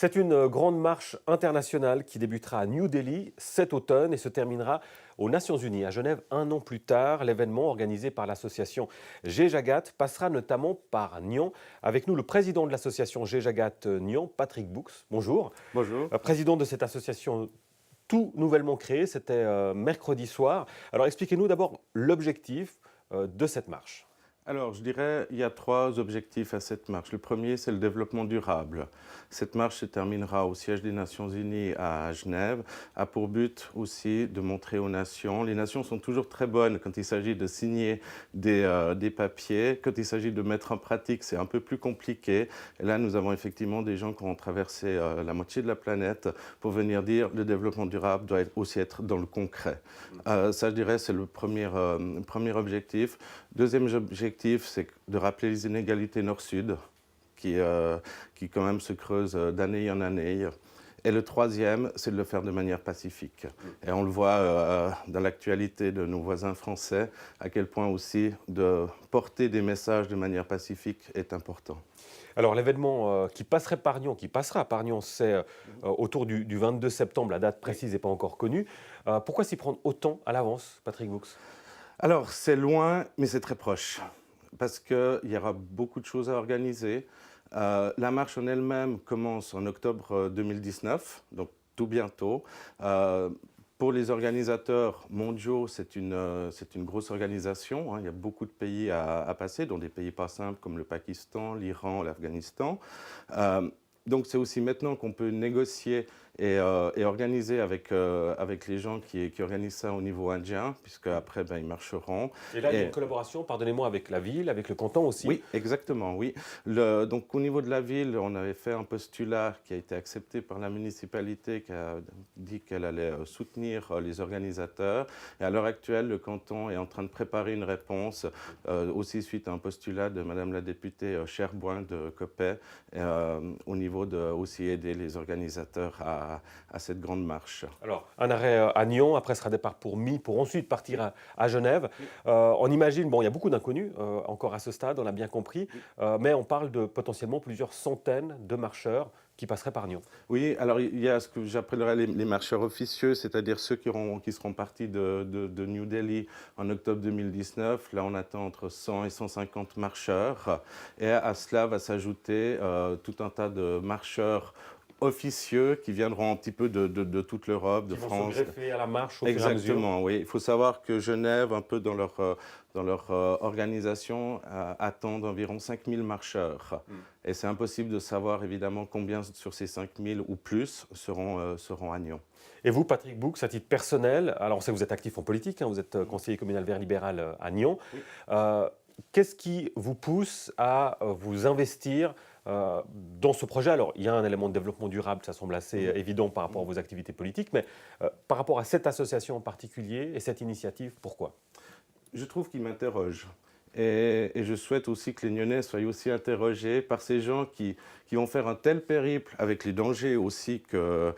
C'est une grande marche internationale qui débutera à New Delhi cet automne et se terminera aux Nations Unies, à Genève, un an plus tard. L'événement organisé par l'association Jai Jagat passera notamment par Nyon. Avec nous, le président de l'association Jai Jagat Nyon, Patrick Boux. Bonjour. Bonjour. Président de cette association tout nouvellement créée, c'était mercredi soir. Alors expliquez-nous d'abord l'objectif de cette marche. Alors, je dirais il y a trois objectifs à cette marche. Le premier, c'est le développement durable. Cette marche se terminera au siège des Nations Unies à Genève, a pour but aussi de montrer aux nations. Les nations sont toujours très bonnes quand il s'agit de signer des papiers. Quand il s'agit de mettre en pratique, c'est un peu plus compliqué. Et là, nous avons effectivement des gens qui ont traversé la moitié de la planète pour venir dire le développement durable doit aussi être dans le concret. Ça, je dirais, c'est le premier objectif. Deuxième objectif, c'est de rappeler les inégalités nord-sud qui quand même se creusent d'année en année. Et le troisième, c'est de le faire de manière pacifique. Et on le voit dans l'actualité de nos voisins français, à quel point aussi de porter des messages de manière pacifique est important. Alors l'événement qui passera par Nyon, c'est autour du 22 septembre, la date précise n'est pas encore connue. Pourquoi s'y prendre autant à l'avance, Patrick Boux? Alors, c'est loin, mais c'est très proche, parce qu'il y aura beaucoup de choses à organiser. La marche en elle-même commence en octobre 2019, donc tout bientôt. Pour les organisateurs mondiaux, c'est une grosse organisation, hein. Il y a beaucoup de pays à passer, dont des pays pas simples comme le Pakistan, l'Iran, l'Afghanistan. Donc c'est aussi maintenant qu'on peut négocier et organiser avec les gens qui organisent ça au niveau indien, puisque après ils marcheront. Et là, il y a une collaboration, pardonnez-moi, avec la ville, avec le canton aussi. Oui, exactement, oui. Donc au niveau de la ville, on avait fait un postulat qui a été accepté par la municipalité, qui a dit qu'elle allait soutenir les organisateurs. Et à l'heure actuelle, le canton est en train de préparer une réponse, aussi suite à un postulat de Madame la députée Cherboin de Copet, au niveau de aussi aider les organisateurs à cette grande marche. Alors, un arrêt à Nyon, après sera départ pour ensuite partir à Genève. On imagine, bon, il y a beaucoup d'inconnus encore à ce stade, on l'a bien compris, mais on parle de potentiellement plusieurs centaines de marcheurs qui passeraient par Nyon. Oui, alors il y a ce que j'appellerais les marcheurs officieux, c'est-à-dire ceux qui seront partis de New Delhi en octobre 2019. Là, on attend entre 100 et 150 marcheurs. Et à cela va s'ajouter tout un tas de marcheurs officieux qui viendront un petit peu de toute l'Europe, de Qui vont France. se greffer à la marche au fur et à mesure. Exactement, oui. Il faut savoir que Genève, un peu dans leur organisation, attendent environ 5000 marcheurs. Et c'est impossible de savoir évidemment combien sur ces 5000 ou plus seront à Nyon. Et vous, Patrick Boux, à titre personnel, alors on sait que vous êtes actif en politique, hein, vous êtes conseiller communal vert libéral à Nyon. Oui. Qu'est-ce qui vous pousse à vous investir dans ce projet? Alors, il y a un élément de développement durable, ça semble assez évident par rapport à vos activités politiques, mais par rapport à cette association en particulier et cette initiative, pourquoi? Je trouve qu'il m'interroge. Et je souhaite aussi que les Nyonnais soient aussi interrogés par ces gens qui vont faire un tel périple, avec les dangers aussi que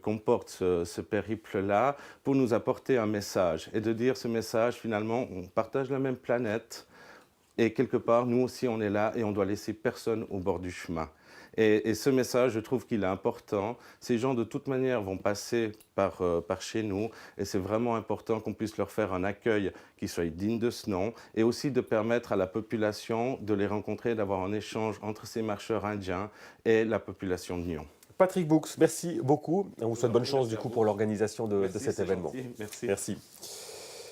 comporte ce périple-là, pour nous apporter un message. Et de dire ce message, finalement, on partage la même planète, et quelque part, nous aussi, on est là, et on doit laisser personne au bord du chemin. Et ce message, je trouve qu'il est important. Ces gens, de toute manière, vont passer par chez nous. Et c'est vraiment important qu'on puisse leur faire un accueil qui soit digne de ce nom. Et aussi de permettre à la population de les rencontrer, d'avoir un échange entre ces marcheurs indiens et la population de Nyon. Patrick Boux, merci beaucoup. On vous souhaite bonne chance du coup pour l'organisation de cet événement. Gentil. Merci. Merci.